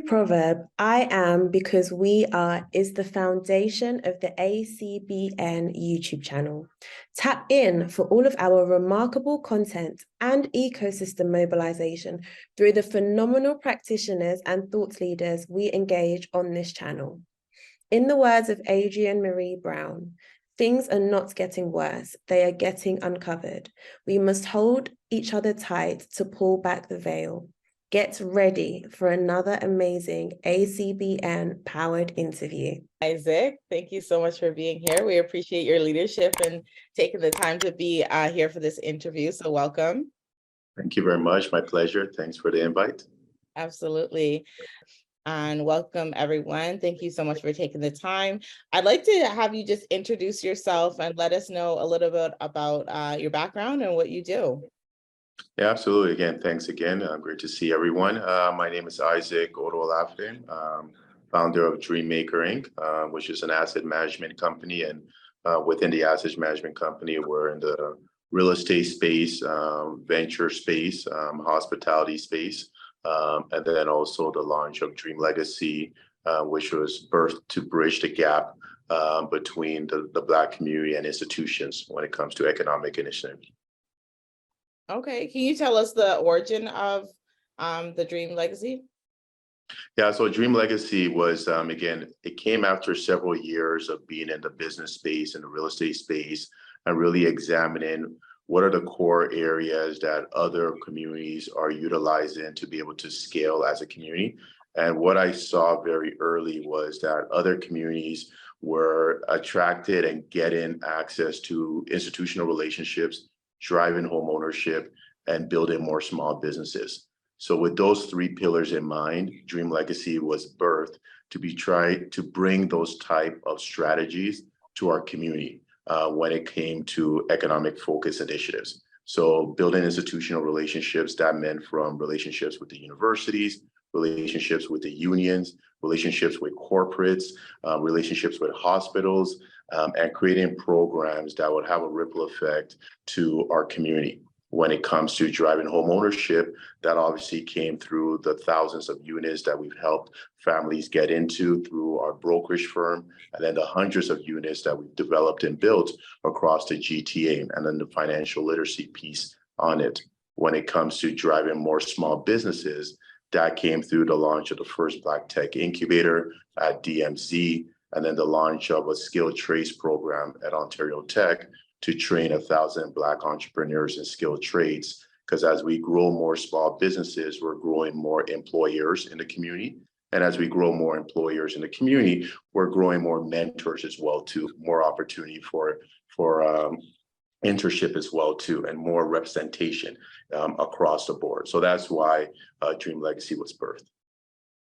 proverb, I am because we are, is the foundation of the ACBN YouTube channel. Tap in for all of our remarkable content and ecosystem mobilization through the phenomenal practitioners and thought leaders we engage on this channel. In the words of Adrienne Marie Brown, things are not getting worse, they are getting uncovered. We must hold each other tight to pull back the veil. Get ready for another amazing ACBN powered interview. Isaac, thank you so much for being here. We appreciate your leadership and taking the time to be here for this interview. So welcome. Thank you very much. My pleasure. Thanks for the invite. Absolutely. And welcome, everyone. Thank you so much for taking the time. I'd like to have you just introduce yourself and let us know a little bit about your background and what you do. Yeah, absolutely. Again, thanks again. Great to see everyone. My name is Isaac Olowolafe, founder of Dreammaker Inc., which is an asset management company. And within the asset management company, we're in the real estate space, venture space, hospitality space, and then also the launch of Dream Legacy, which was birthed to bridge the gap between the Black community and institutions when it comes to economic initiative. Okay, can you tell us the origin of the Dream Legacy? Yeah, so Dream Legacy was, again, it came after several years of being in the business space and the real estate space and really examining what are the core areas that other communities are utilizing to be able to scale as a community. And what I saw very early was that other communities were attracted and getting access to institutional relationships, driving home ownership, and building more small businesses. So with those three pillars in mind, Dream Legacy was birthed to be tried to bring those type of strategies to our community when it came to economic focus initiatives. So building institutional relationships, that meant from relationships with the universities, relationships with the unions, relationships with corporates, relationships with hospitals, and creating programs that would have a ripple effect to our community. When it comes to driving home ownership, that obviously came through the thousands of units that we've helped families get into through our brokerage firm, and then the hundreds of units that we've developed and built across the GTA, and then the financial literacy piece on it. When it comes to driving more small businesses, that came through the launch of the first Black Tech Incubator at DMZ, and then the launch of a skilled trades program at Ontario Tech to train 1,000 Black entrepreneurs in skilled trades. Because as we grow more small businesses, we're growing more employers in the community. And as we grow more employers in the community, we're growing more mentors as well too, more opportunity for internship as well too, and more representation across the board. So that's why Dream Legacy was birthed.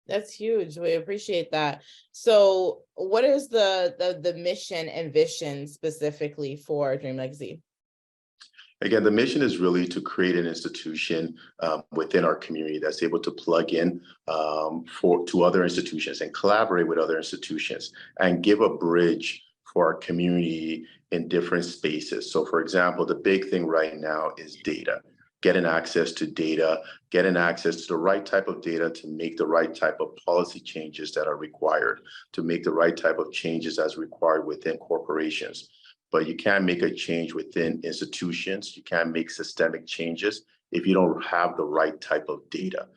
That's huge. We appreciate that. So what is the mission and vision specifically for Dream Legacy? Again, the mission is really to create an institution within our community that's able to plug in to other institutions and collaborate with other institutions and give a bridge for our community in different spaces. So for example, the big thing right now is data. Getting access to data, getting access to the right type of data to make the right type of policy changes that are required, to make the right type of changes as required within corporations. But you can't make a change within institutions. You can't make systemic changes if you don't have the right type of data.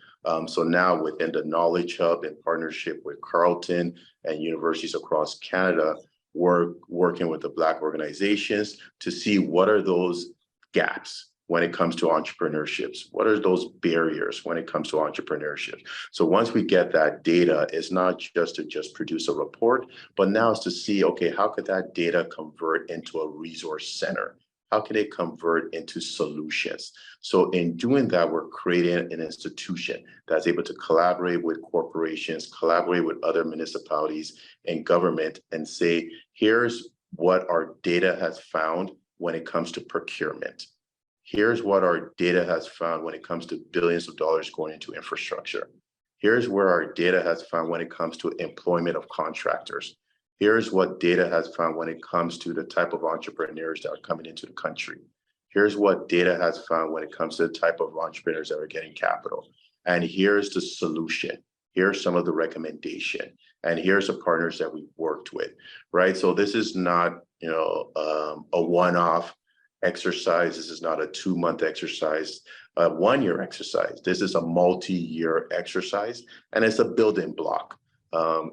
So now within the Knowledge Hub in partnership with Carleton and universities across Canada, we're working with the Black organizations to see what are those gaps when it comes to entrepreneurships. What are those barriers when it comes to entrepreneurship? So once we get that data, it's not just to produce a report, but now it's to see, okay, how could that data convert into a resource center? How can it convert into solutions? So in doing that, we're creating an institution that's able to collaborate with corporations, collaborate with other municipalities and government, and say, here's what our data has found when it comes to procurement. Here's what our data has found when it comes to billions of dollars going into infrastructure. Here's where our data has found when it comes to employment of contractors. Here's what data has found when it comes to the type of entrepreneurs that are coming into the country. Here's what data has found when it comes to the type of entrepreneurs that are getting capital. And here's the solution. Here's some of the recommendation, and here's the partners that we've worked with, right? So this is not, a one-off exercise. This is not a 2-month exercise, a 1-year exercise. This is a multi-year exercise, and it's a building block.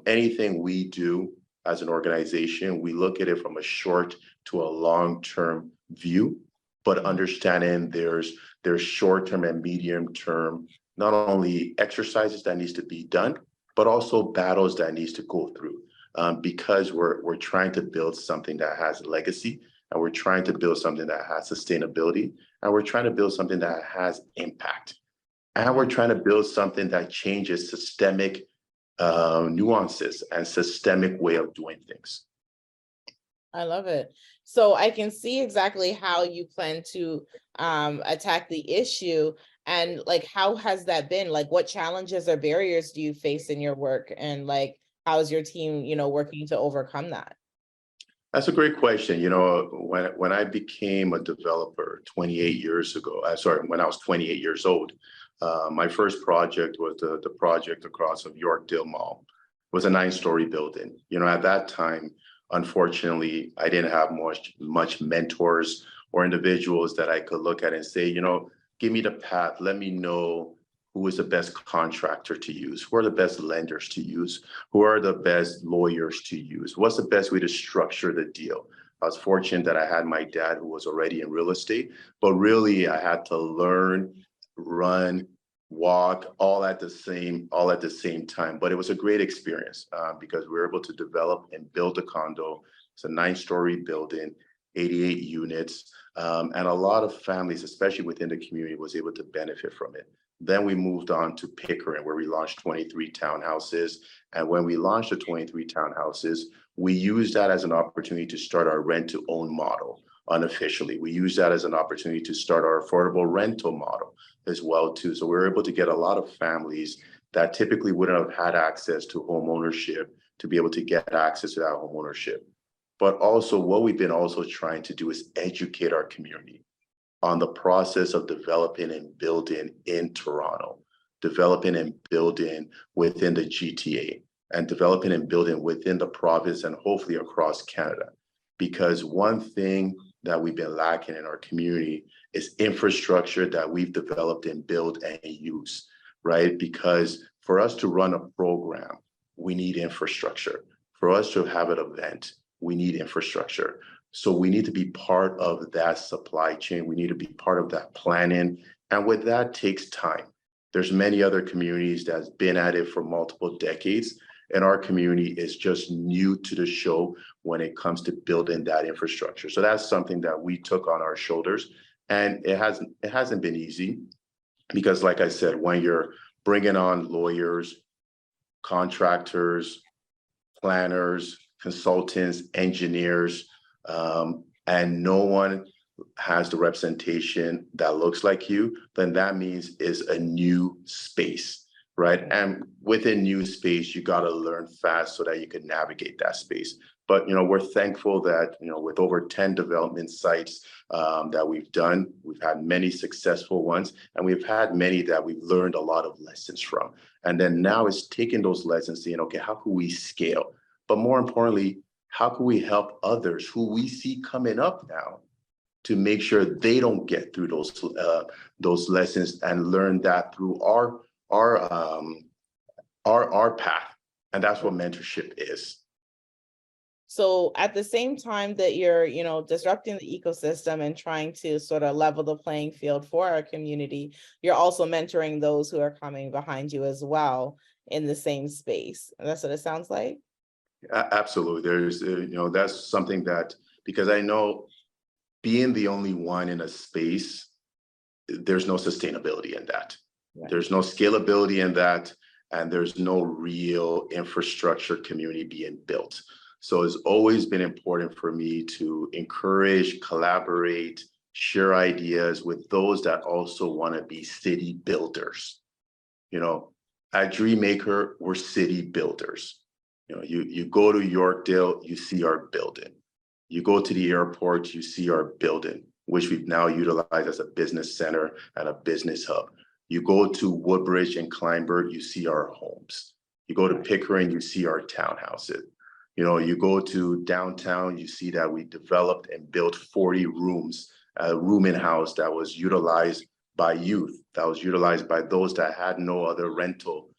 Anything we do as an organization, we look at it from a short to a long-term view, but understanding there's short-term and medium-term, not only exercises that needs to be done, but also battles that needs to go through, because we're trying to build something that has legacy, and we're trying to build something that has sustainability, and we're trying to build something that has impact, and we're trying to build something that changes systemic nuances and systemic way of doing things. I love it. So I can see exactly how you plan to attack the issue, and like, how has that been? Like, what challenges or barriers do you face in your work, and like, how's your team, working to overcome that? That's a great question. When I became a developer 28 years ago, when I was 28 years old, my first project was the project across of Yorkdale Mall. It was a 9-story building. At that time, unfortunately, I didn't have much mentors or individuals that I could look at and say, give me the path. Let me know who is the best contractor to use, who are the best lenders to use, who are the best lawyers to use, what's the best way to structure the deal. I was fortunate that I had my dad who was already in real estate, but really I had to learn, run, walk all at the same time. But it was a great experience because we were able to develop and build a condo. It's a 9-story building, 88 units, and a lot of families, especially within the community, was able to benefit from it. Then we moved on to Pickering, where we launched 23 townhouses. And when we launched the 23 townhouses, we used that as an opportunity to start our rent-to-own model unofficially. We used that as an opportunity to start our affordable rental model as well, too. So we were able to get a lot of families that typically wouldn't have had access to home ownership to be able to get access to that home ownership. But also what we've been also trying to do is educate our community on the process of developing and building in Toronto, developing and building within the GTA, and developing and building within the province and hopefully across Canada. Because one thing that we've been lacking in our community is infrastructure that we've developed and built and use, right? Because for us to run a program, we need infrastructure. For us to have an event, we need infrastructure. So we need to be part of that supply chain. We need to be part of that planning. And with that takes time. There's many other communities that's been at it for multiple decades. And our community is just new to the show when it comes to building that infrastructure. So that's something that we took on our shoulders. And it hasn't been easy because, like I said, when you're bringing on lawyers, contractors, planners, consultants, engineers, and no one has the representation that looks like you, then that means it's a new space, right? And within new space, you got to learn fast so that you can navigate that space. But, we're thankful that, with over 10 development sites that we've done, we've had many successful ones, and we've had many that we've learned a lot of lessons from. And then now it's taking those lessons, saying, okay, how can we scale? But more importantly, how can we help others who we see coming up now to make sure they don't get through those lessons and learn that through our path? And that's what mentorship is. So at the same time that you're, disrupting the ecosystem and trying to sort of level the playing field for our community, you're also mentoring those who are coming behind you as well in the same space. That's what it sounds like. Absolutely. There's, that's something that, because I know being the only one in a space, there's no sustainability in that. Right. There's no scalability in that, and there's no real infrastructure community being built. So it's always been important for me to encourage, collaborate, share ideas with those that also want to be city builders. At Dreammaker, we're city builders. You go to Yorkdale, you see our building. You go to the airport, you see our building, which we've now utilized as a business center and a business hub. You go to Woodbridge and Kleinburg, you see our homes. You go to Pickering, you see our townhouses. You know, you go to downtown, you see that we developed and built 40 rooms, a room in house that was utilized by youth, that was utilized by those that had no other rental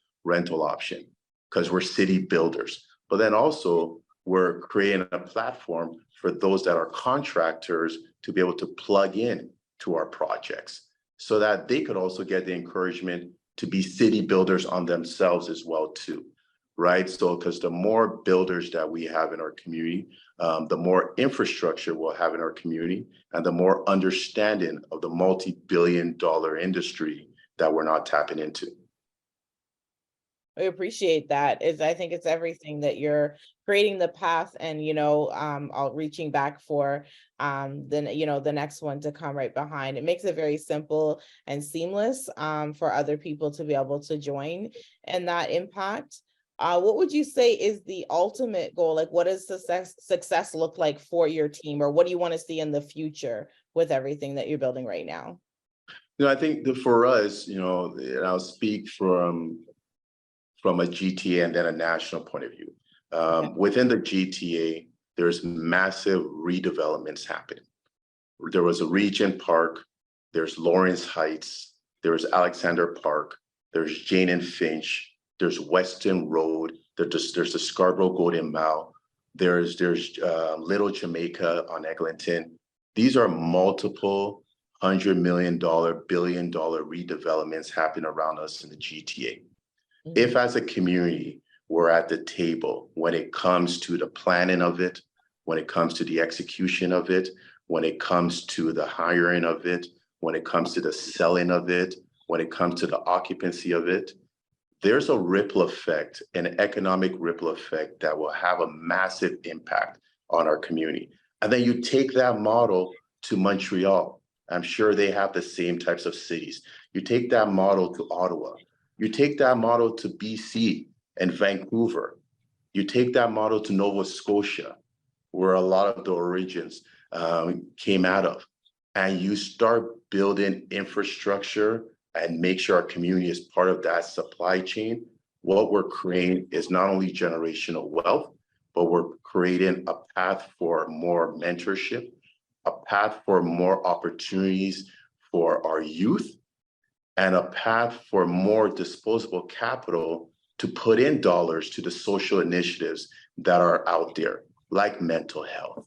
option, because we're city builders. But then also we're creating a platform for those that are contractors to be able to plug in to our projects so that they could also get the encouragement to be city builders on themselves as well too, right? So because the more builders that we have in our community, the more infrastructure we'll have in our community, and the more understanding of the multi-billion-dollar industry that we're not tapping into. I appreciate that. I think it's everything that you're creating the path, and I'll reaching back for the next one to come right behind. It makes it very simple and seamless for other people to be able to join and that impact. What would you say is the ultimate goal? Like, what does success look like for your team, or what do you want to see in the future with everything that you're building right now? I think that for us, and I'll speak from a GTA and then a national point of view. Within the GTA, there's massive redevelopments happening. There was a Regent Park, there's Lawrence Heights, there's Alexander Park, there's Jane and Finch, there's Weston Road, there's the Scarborough Golden Mile, there's Little Jamaica on Eglinton. These are multiple $100 million, billion-dollar redevelopments happening around us in the GTA. If as a community, we're at the table when it comes to the planning of it, when it comes to the execution of it, when it comes to the hiring of it, when it comes to the selling of it, when it comes to the occupancy of it, there's a ripple effect, an economic ripple effect that will have a massive impact on our community. And then you take that model to Montreal. I'm sure they have the same types of cities. You take that model to Ottawa. You take that model to BC and Vancouver. You take that model to Nova Scotia, where a lot of the origins came out of, and you start building infrastructure and make sure our community is part of that supply chain. What we're creating is not only generational wealth, but we're creating a path for more mentorship, a path for more opportunities for our youth, and a path for more disposable capital to put in dollars to the social initiatives that are out there, like mental health,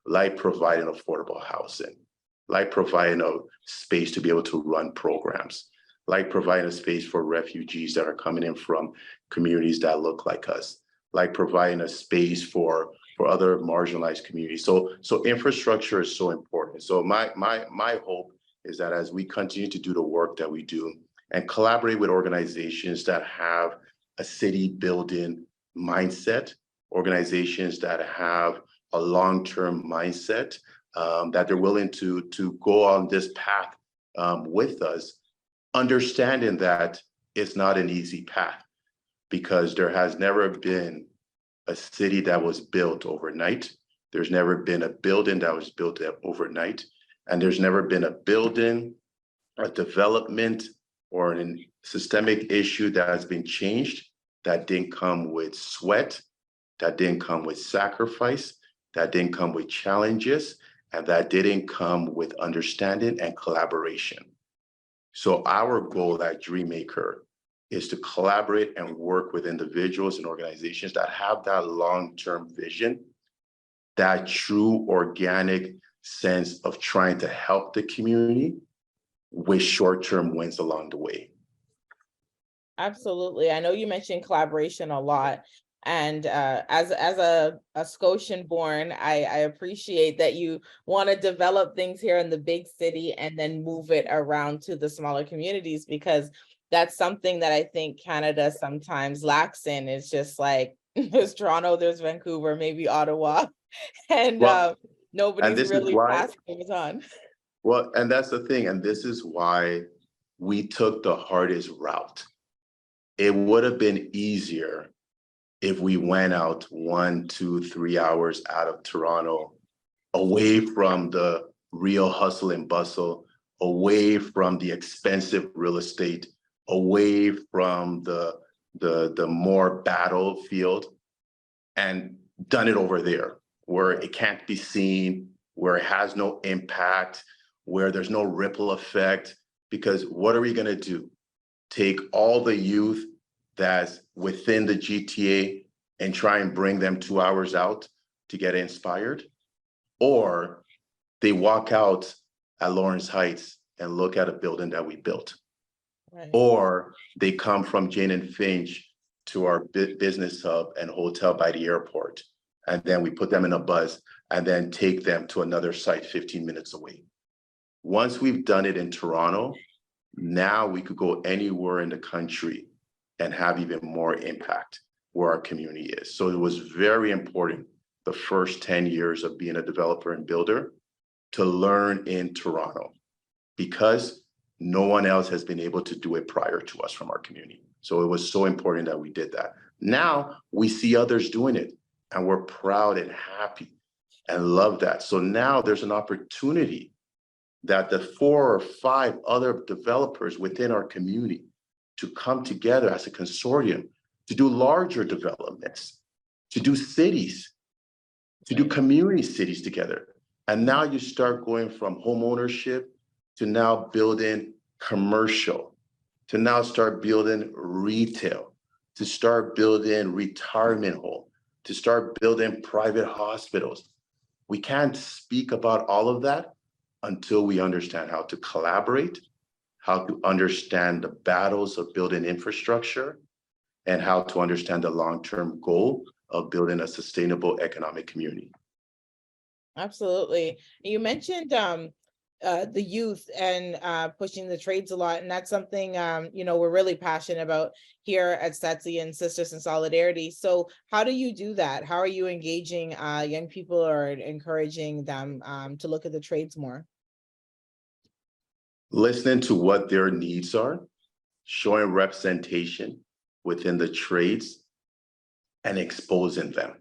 like providing affordable housing, like providing a space to be able to run programs, like providing a space for refugees that are coming in from communities that look like us, like providing a space for other marginalized communities. So infrastructure is so important. So my hope is that as we continue to do the work that we do and collaborate with organizations that have a city building mindset, organizations that have a long-term mindset, that they're willing to go on this path with us, understanding that it's not an easy path, because there has never been a city that was built overnight. There's never been a building that was built overnight. And there's never been a building, a development, or a systemic issue that has been changed that didn't come with sweat, that didn't come with sacrifice, that didn't come with challenges, and that didn't come with understanding and collaboration. So our goal at Dreammaker is to collaborate and work with individuals and organizations that have that long-term vision, that true organic sense of trying to help the community with short-term wins along the way. Absolutely. I know you mentioned collaboration a lot. And as a Scotian born, I appreciate that you want to develop things here in the big city and then move it around to the smaller communities, because that's something that I think Canada sometimes lacks in. It's just like, there's Toronto, there's Vancouver, maybe Ottawa, and nobody's really passing it on. Well, and that's the thing. And this is why we took the hardest route. It would have been easier if we went out 1, 2, 3 hours out of Toronto, away from the real hustle and bustle away from the expensive real estate, away from the more battlefield, and done it over there where it can't be seen, where it has no impact, where there's no ripple effect. Because what are we going to do? Take all the youth that's within the GTA and try and bring them 2 hours out to get inspired? Or they walk out at Lawrence Heights and look at a building that we built. Right. Or they come from Jane and Finch to our business hub and hotel by the airport. And then we put them in a bus and then take them to another site 15 minutes away. Once we've done it in Toronto, now we could go anywhere in the country and have even more impact where our community is. So it was very important the first 10 years of being a developer and builder to learn in Toronto, because no one else has been able to do it prior to us from our community. So it was so important that we did that. Now we see others doing it and we're proud and happy and love that. So now there's an opportunity that the 4 or 5 other developers within our community to come together as a consortium to do larger developments, to do cities, to do community cities together. And now you start going from home ownership to now building commercial, to now start building retail, to start building retirement home, to start building private hospitals. We can't speak about all of that until we understand how to collaborate, how to understand the battles of building infrastructure, and how to understand the long-term goal of building a sustainable economic community. Absolutely. You mentioned the youth and pushing the trades a lot, and that's something we're really passionate about here at SETC and Sisters in Solidarity. So how do you do that? How are you engaging young people or encouraging them to look at the trades more? Listening to what their needs are, showing representation within the trades, and exposing them.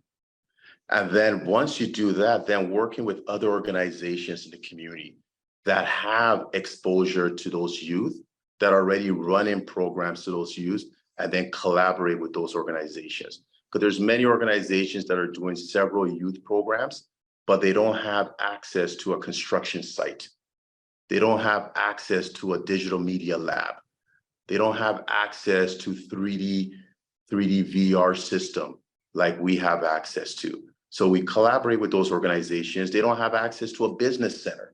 And then once you do that, then working with other organizations in the community that have exposure to those youth, that are already running programs to those youth, and then collaborate with those organizations. Because there's many organizations that are doing several youth programs, but they don't have access to a construction site. They don't have access to a digital media lab. They don't have access to 3D VR system like we have access to. So we collaborate with those organizations. They don't have access to a business center,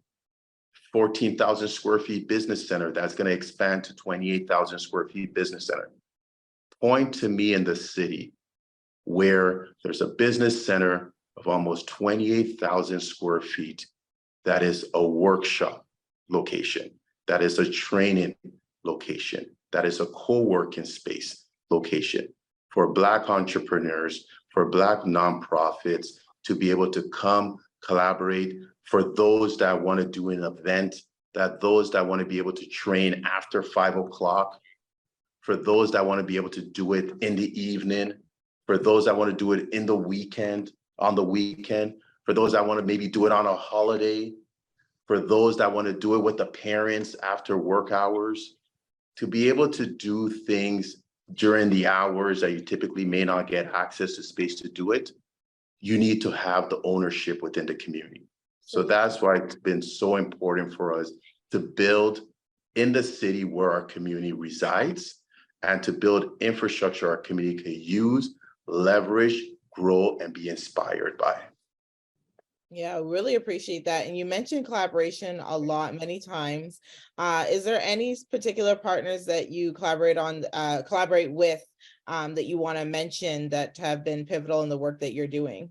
14,000 square feet business center that's going to expand to 28,000 square feet business center. Point to me in the city where there's a business center of almost 28,000 square feet that is a workshop location, that is a training location, that is a co-working space location for Black entrepreneurs, for Black nonprofits to be able to come collaborate, for those that want to do an event, that those that want to be able to train after 5 o'clock, for those that want to be able to do it in the evening, for those that want to do it in the weekend, on the weekend, for those that want to maybe do it on a holiday, for those that want to do it with the parents after work hours, to be able to do things during the hours that you typically may not get access to space to do it, you need to have the ownership within the community. So that's why it's been so important for us to build in the city where our community resides and to build infrastructure our community can use, leverage, grow, and be inspired by. Yeah, really appreciate that. And you mentioned collaboration a lot, many times. Is there any particular partners that you collaborate with that you want to mention that have been pivotal in the work that you're doing?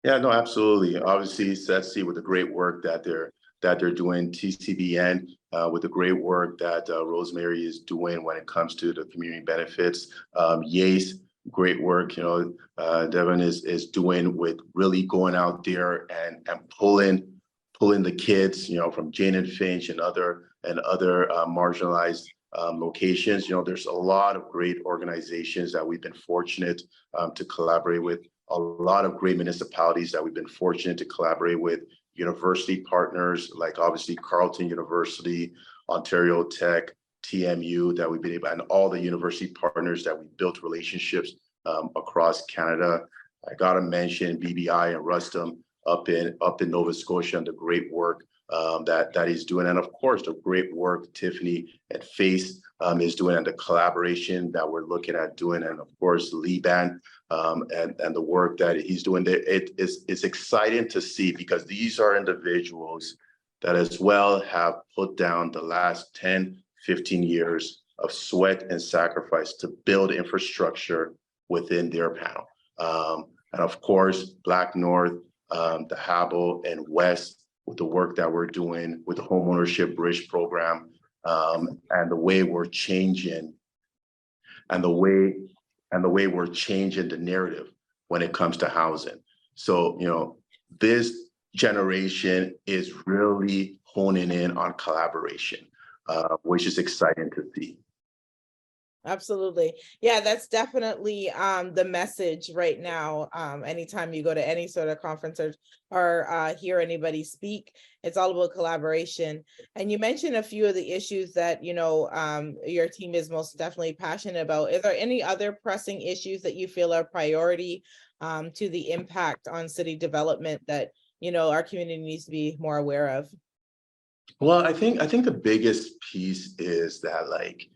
Yeah, no, absolutely. Obviously, SETC with the great work that they're doing, TCBN with the great work that Rosemary is doing when it comes to the community benefits. YACE, great work, Devin is doing with really going out there and pulling the kids, from Jane and Finch and other marginalized locations. There's a lot of great organizations that we've been fortunate to collaborate with, a lot of great municipalities that we've been fortunate to collaborate with. university partners, like obviously Carleton University, Ontario Tech, TMU, that we've been able, and all the university partners that we built relationships across Canada. I gotta mention BBI and Rustum up in Nova Scotia and the great work that he's doing, and of course the great work Tiffany at Face is doing, and the collaboration that we're looking at doing, and of course Liban and the work that he's doing there. It's exciting to see, because these are individuals that as well have put down the last 10, 15 years of sweat and sacrifice to build infrastructure within their panel. And of course, Black North, the Habbo and West, with the work that we're doing with the Homeownership Bridge program, and the way we're changing, and the way we're changing the narrative when it comes to housing. So, this generation is really honing in on collaboration, which is exciting to see. Absolutely. Yeah, that's definitely the message right now. Anytime you go to any sort of conference or hear anybody speak, it's all about collaboration. And you mentioned a few of the issues that, your team is most definitely passionate about. Is there any other pressing issues that you feel are priority to the impact on city development that, our community needs to be more aware of? Well, I think the biggest piece is that, like,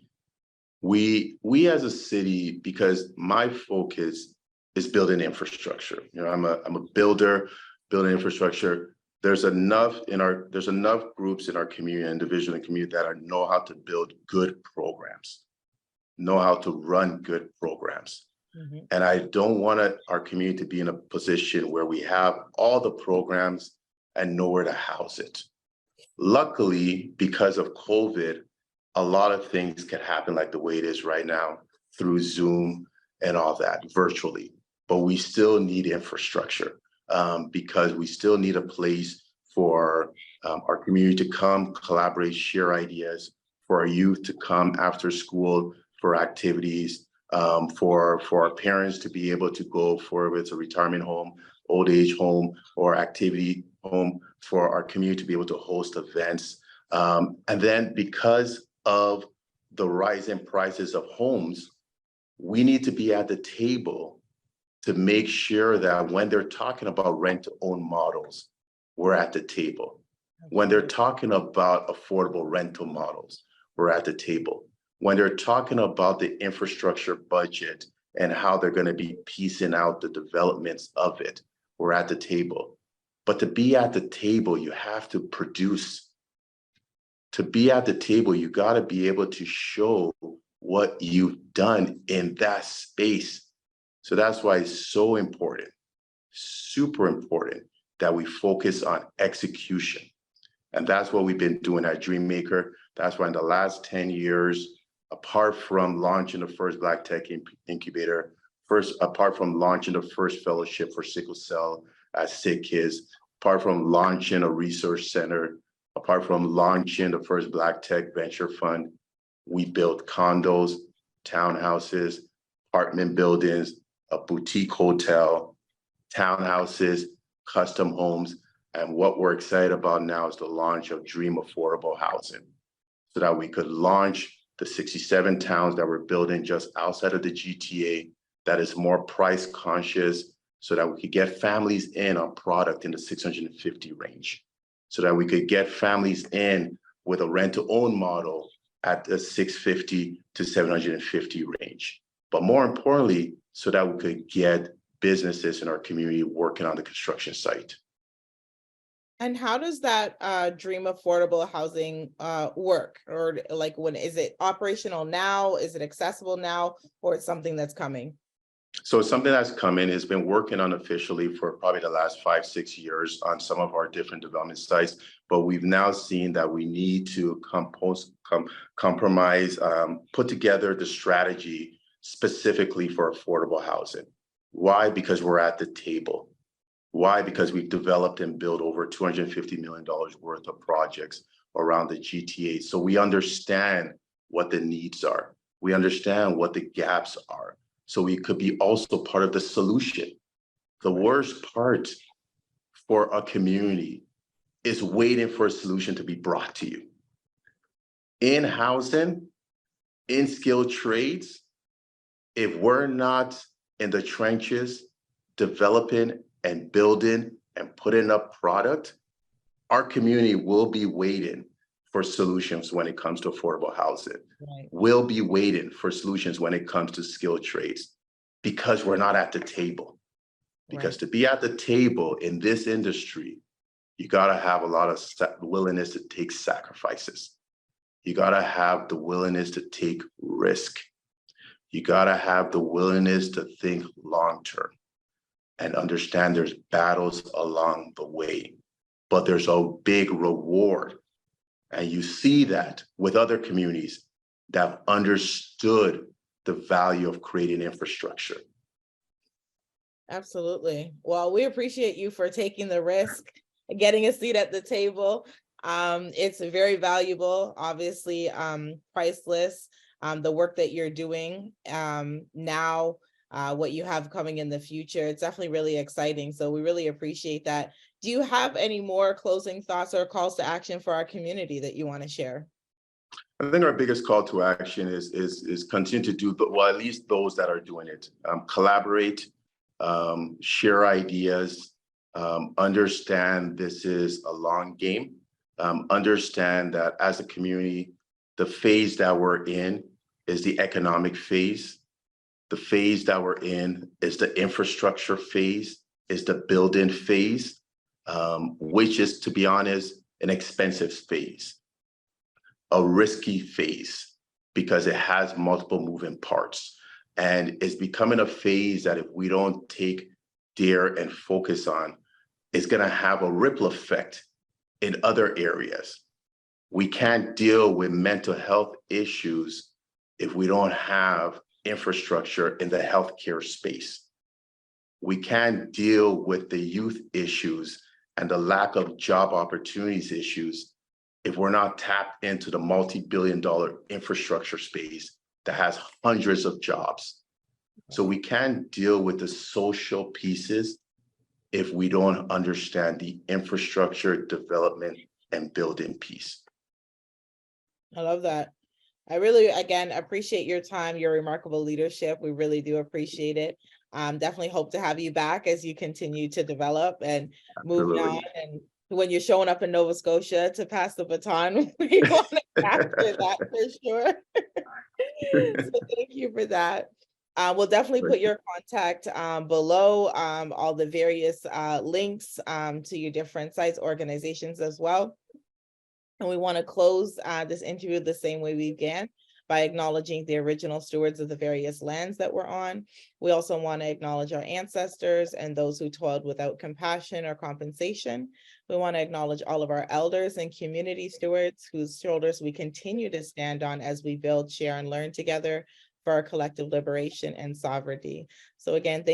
we as a city, because my focus is building infrastructure. I'm a builder, building infrastructure. There's enough groups in our community, individual and community, that know how to build good programs, know how to run good programs. Mm-hmm. And I don't want our community to be in a position where we have all the programs and nowhere to house it. Luckily, because of COVID, a lot of things can happen like the way it is right now through Zoom and all that virtually, but we still need infrastructure because we still need a place for our community to come, collaborate, share ideas, for our youth to come after school for activities, for our parents to be able to go for, if it's a retirement home, old age home, or activity home, for our community to be able to host events. And then because of the rising prices of homes, we need to be at the table to make sure that when they're talking about rent-to-own models, we're at the table. When they're talking about affordable rental models, we're at the table. When they're talking about the infrastructure budget and how they're going to be piecing out the developments of it, we're at the table. But to be at the table, you have to produce. To be at the table, you got to be able to show what you've done in that space. So that's why it's so important, super important, that we focus on execution. And that's what we've been doing at Dreammaker. That's why in the last 10 years, apart from launching the first Black Tech Incubator, apart from launching the first fellowship for sickle cell at Sick Kids, apart from launching a research center, apart from launching the first Black Tech Venture Fund, we built condos, townhouses, apartment buildings, a boutique hotel, townhouses, custom homes. And what we're excited about now is the launch of Dream Affordable Housing, so that we could launch the 67 towns that we're building just outside of the GTA that is more price conscious, so that we could get families in on product in the 650 range, so that we could get families in with a rent-to-own model at the 650 to 750 range. But more importantly, so that we could get businesses in our community working on the construction site. And how does that Dream Affordable Housing work? Or like, when is it operational now? Is it accessible now? Or it's something that's coming? So it's something that's coming. It's been working unofficially for probably the last 5-6 years on some of our different development sites, but we've now seen that we need to compromise, put together the strategy specifically for affordable housing. Why? Because we're at the table. Why? Because we've developed and built over $250 million worth of projects around the GTA. So we understand what the needs are. We understand what the gaps are. So we could be also part of the solution. The worst part for a community is waiting for a solution to be brought to you. In housing, in skilled trades, if we're not in the trenches developing and building and putting up product, our community will be waiting for solutions when it comes to affordable housing. Right. We'll be waiting for solutions when it comes to skilled trades because we're not at the table. Because to be at the table in this industry, you gotta have a lot of willingness to take sacrifices. You gotta have the willingness to take risk. You gotta have the willingness to think long-term and understand there's battles along the way, but there's a big reward. And you see that with other communities that have understood the value of creating infrastructure. Absolutely. Well, we appreciate you for taking the risk, getting a seat at the table. It's very valuable, obviously, priceless. The work that you're doing now, what you have coming in the future, it's definitely really exciting. So we really appreciate that. Do you have any more closing thoughts or calls to action for our community that you want to share? I think our biggest call to action is continue to do, well, at least those that are doing it, collaborate, share ideas, understand this is a long game, understand that as a community, the phase that we're in is the economic phase. The phase that we're in is the infrastructure phase, is the building phase, which is, to be honest, an expensive phase, a risky phase, because it has multiple moving parts. And it's becoming a phase that if we don't dare and focus on, it's gonna have a ripple effect in other areas. We can't deal with mental health issues if we don't have infrastructure in the healthcare space. We can't deal with the youth issues and the lack of job opportunities issues if we're not tapped into the multi-billion-dollar infrastructure space that has hundreds of jobs. So we can't deal with the social pieces if we don't understand the infrastructure development and building piece. I love that. I really, again, appreciate your time, your remarkable leadership. We really do appreciate it. Definitely hope to have you back as you continue to develop and move on. And when you're showing up in Nova Scotia to pass the baton, we want to capture that for sure. So thank you for that. We'll definitely put your contact below, all the various links to your different sites, organizations as well. And we want to close this interview the same way we began, by acknowledging the original stewards of the various lands that we're on. We also want to acknowledge our ancestors and those who toiled without compassion or compensation. We want to acknowledge all of our elders and community stewards whose shoulders we continue to stand on as we build, share, and learn together for our collective liberation and sovereignty. So again, thank